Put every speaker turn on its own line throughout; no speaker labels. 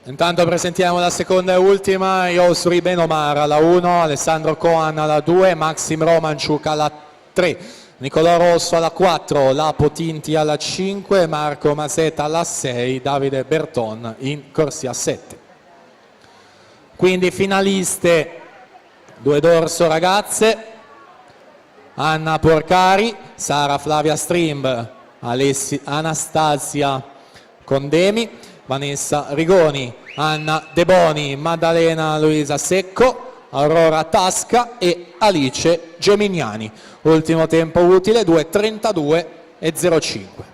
Intanto presentiamo la seconda e ultima, Yosuri Benomar alla 1, Alessandro Coan alla 2, Maxim Romanchuk alla 3, Nicolò Rosso alla 4, Lapo Tinti alla 5, Marco Masetta alla 6, Davide Berton in corsia 7. Quindi finaliste, 2 dorso ragazze, Anna Porcari, Sara Flavia Strimb, Anastasia Condemi, Vanessa Rigoni, Anna De Boni, Maddalena Luisa Secco, Aurora Tasca e Alice Gemignani. Ultimo tempo utile 2:32:05.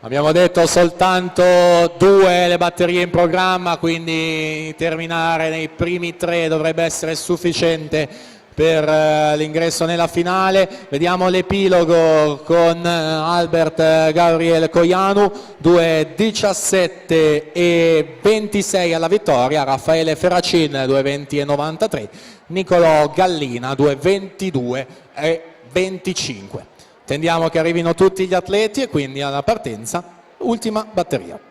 Abbiamo detto soltanto 2 le batterie in programma, quindi terminare nei primi 3 dovrebbe essere sufficiente per l'ingresso nella finale. Vediamo l'epilogo con Albert Gabriel Coianu, 2:17:26 alla vittoria, Raffaele Ferracin 2:20:93, Nicolò Gallina 2:22:25. Attendiamo che arrivino tutti gli atleti e quindi alla partenza, ultima batteria.